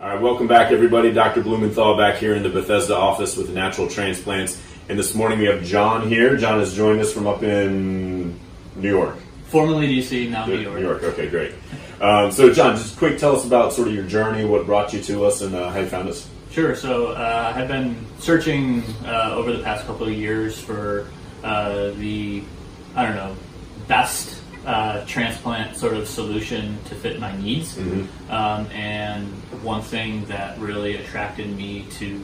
All right, welcome back, everybody. Dr. Blumenthal back here in the Bethesda office with the Natural Transplants. And this morning we have John here. John has joined us from up in New York. Formerly DC, now New York. New York, okay, great. So, John, just quick, tell us about sort of your journey, what brought you to us, and how you found us. Sure. So I've been searching over the past couple of years for best transplant sort of solution to fit my needs. Mm-hmm. And one thing that really attracted me to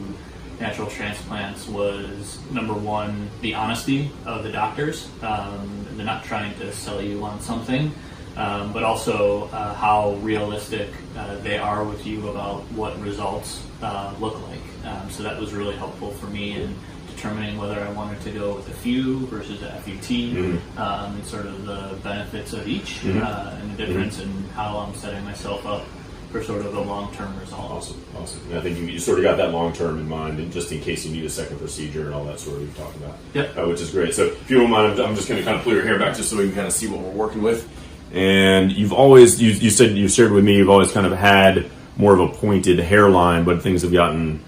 natural transplants was, number one, the honesty of the doctors. They're not trying to sell you on something, but also how realistic they are with you about what results look like. So that was really helpful for me in determining whether I wanted to go with a FEW versus a FUT, mm-hmm. And sort of the benefits of each, mm-hmm. And the difference in how I'm setting myself up for sort of a long-term result. Awesome. And I think you sort of got that long-term in mind, and just in case you need a second procedure and all that sort of you've talked about. Yep. Which is great. So if you don't mind, I'm just going to kind of pull your hair back just so we can kind of see what we're working with. And you've always, you said, you shared with me, you've always kind of had more of a pointed hairline, but things have gotten,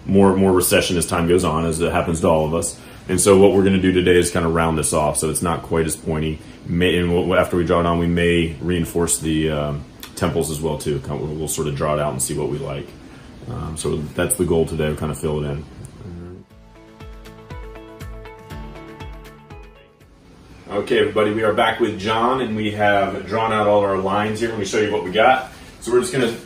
more recession as time goes on, as it happens to all of us. And so what we're going to do today is kind of round this off so it's not quite as pointy. And after we draw it on, we may reinforce the temples as well too. We'll sort of draw it out and see what we like. So that's the goal today. We'll kind of fill it in. Okay, everybody, we are back with John, and we have drawn out all our lines here. Let me show you what we got. So we're just going to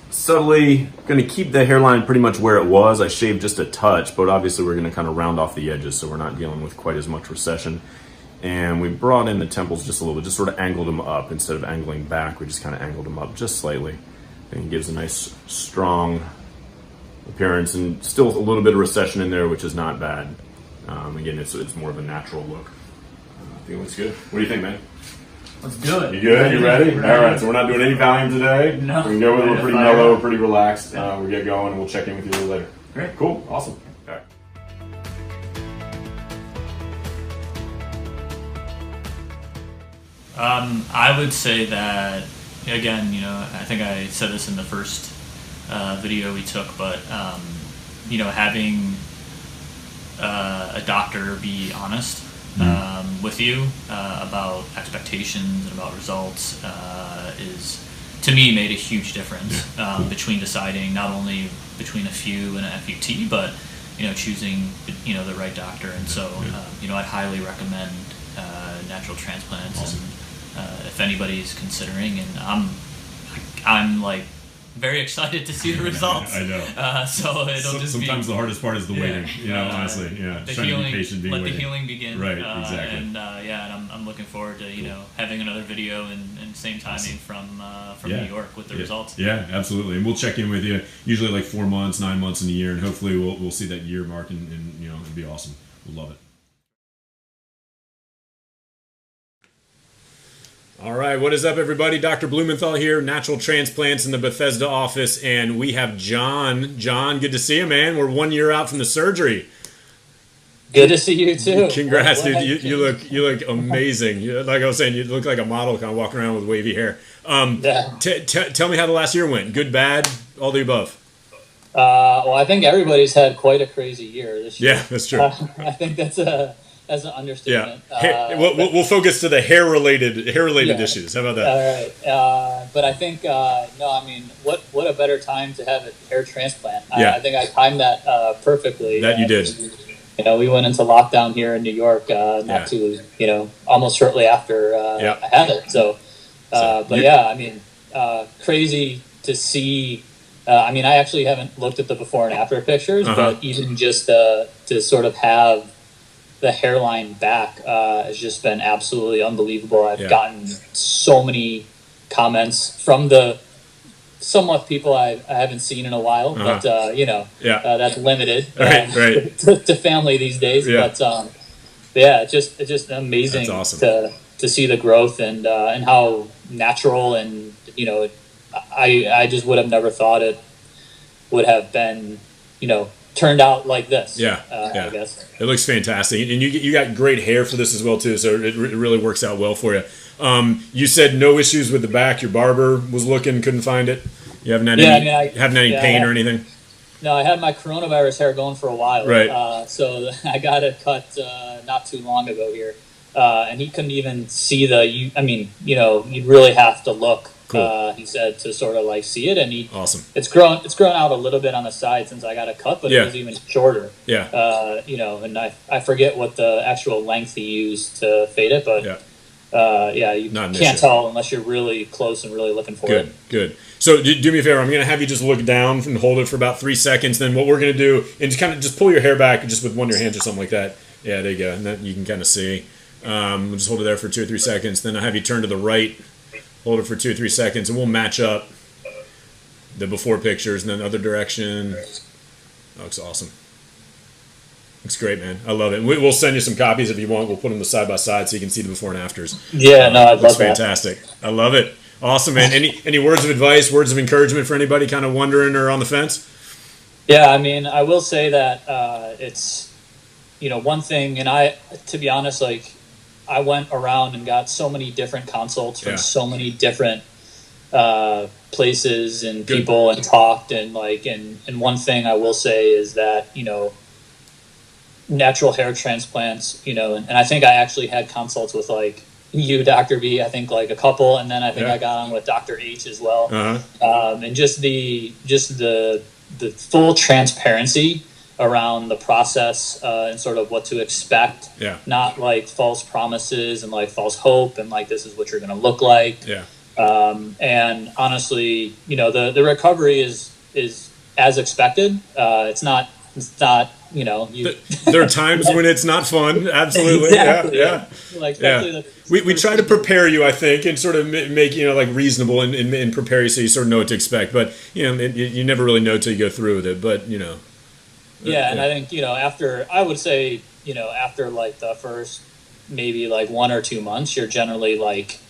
subtly keep the hairline pretty much where it was. I shaved just a touch, but obviously we're going to kind of round off the edges so we're not dealing with quite as much recession. And we brought in the temples just a little bit, just sort of angled them up instead of angling back. We just kind of angled them up just slightly. And it gives a nice, strong appearance, and still a little bit of recession in there, which is not bad. Again, it's more of a natural look. I think it looks good. What do you think, man? Let's do it. You good? You ready? All right, so we're not doing any Valium today. No. We can go with it. We're pretty mellow, we're pretty relaxed. We'll get going, and we'll check in with you a little later. Great. Cool. Awesome. All right. I would say that, again, I think I said this in the first video we took, but, having a doctor be honest with you about expectations and about results is, to me, made a huge difference between deciding not only between a FEW and a FUT, but choosing the right doctor. And so I'd highly recommend natural transplants. Awesome. And if anybody's considering, and I'm like very excited to see the results. I know. So it'll just sometimes the hardest part is the waiting. Honestly, the trying healing, to be patient, being let waiting. the healing begin. Right, exactly. And I'm looking forward to having another video and same timing from New York with the results. Yeah, absolutely. And we'll check in with you usually like 4 months, 9 months in a year, and hopefully we'll see that year mark, and it'll be awesome. We'll love it. All right, what is up, everybody? Dr. Blumenthal here, Natural Transplants in the Bethesda office, and we have John. John, good to see you, man. We're 1 year out from the surgery. Good to see you too. Congrats, dude. You look amazing. Like I was saying, you look like a model, kind of walking around with wavy hair. Tell me how the last year went. Good, bad, all the above. Well, I think everybody's had quite a crazy year this year. Yeah, that's true. I think that's an understatement. Yeah. We'll focus to the hair-related issues. How about that? All right. But I think, what a better time to have a hair transplant. Yeah. I think I timed that perfectly. That you did. We went into lockdown here in New York almost shortly after I had it. So crazy to see. I actually haven't looked at the before and after pictures, but even just to sort of have the hairline back has just been absolutely unbelievable. I've gotten so many comments from the somewhat people I haven't seen in a while, but that's limited right. to family these days. Yeah. But just amazing. That's awesome. to see the growth and how natural, and I just would have never thought it would have been turned out like this. I guess it looks fantastic, and you got great hair for this as well too. So it really works out well for you. You said no issues with the back. Your barber was looking, couldn't find it. You haven't had any pain or anything? No, I had my coronavirus hair going for a while. Right. So I got it cut not too long ago here. And he couldn't even see you'd really have to look. Cool. He said to sort of like see it, and awesome. It's grown out a little bit on the side since I got it cut, but it was even shorter. Yeah. And I forget what the actual length he used to fade it, but you can't tell unless you're really close and really looking for it. Good. So do me a favor. I'm going to have you just look down and hold it for about 3 seconds. Then what we're going to do is kind of just pull your hair back just with one of your hands or something like that. Yeah, there you go. And then you can kind of see. We'll just hold it there for 2 or 3 seconds. Then I'll have you turn to the right. Hold it for 2 or 3 seconds, and we'll match up the before pictures, and then the other direction. That looks awesome. Looks great, man. I love it. And we'll send you some copies if you want. We'll put them side by side so you can see the before and afters. Yeah, no, I'd love that. Fantastic. I love it. Awesome, man. Any words of advice, words of encouragement for anybody kind of wondering or on the fence? Yeah, I mean, I will say that it's, one thing, and to be honest, like, I went around and got so many different consults from so many different places and people and talked and one thing I will say is that, natural hair transplants, and I think I actually had consults with like you, Dr. B, I think like a couple, and then I think I got on with Dr. H as well. And just the full transparency around the process and sort of what to expect, not like false promises and like false hope and like this is what you're going to look like. And honestly, the recovery is as expected. It's not there are times when it's not fun. Absolutely. Exactly. We try to prepare you, I think, and sort of make like reasonable and prepare you so you sort of know what to expect. But you never really know till you go through with it. But and I think after after like the first maybe like 1 or 2 months, you're generally like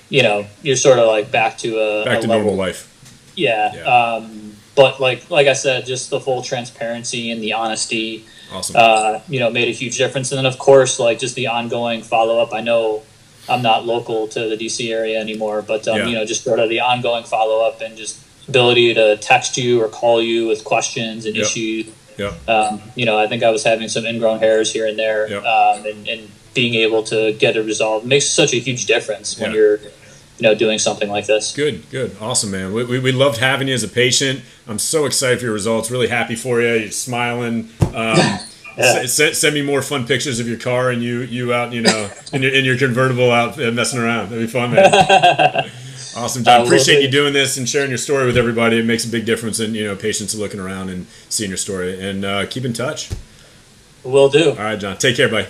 you're sort of like back to normal life. But like I said, just the full transparency and the honesty, awesome. Made a huge difference. And then of course, like just the ongoing follow up. I know I'm not local to the DC area anymore, but just sort of the ongoing follow up and just ability to text you or call you with questions and issues. I think I was having some ingrown hairs here and there, and being able to get it resolved makes such a huge difference when you're doing something like this. Good. Awesome, man. We loved having you as a patient. I'm so excited for your results. Really happy for you. You're smiling. Send me more fun pictures of your car and you out, in your convertible out messing around. That'd be fun, man. Awesome, John. Appreciate you doing this and sharing your story with everybody. It makes a big difference in, patients looking around and seeing your story. And keep in touch. Will do. All right, John. Take care, buddy.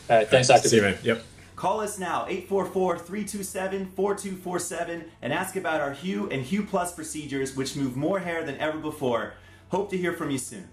All right. Thanks, Dr. See you, man. Yep. Call us now, 844-327-4247, and ask about our Hue and Hue Plus procedures, which move more hair than ever before. Hope to hear from you soon.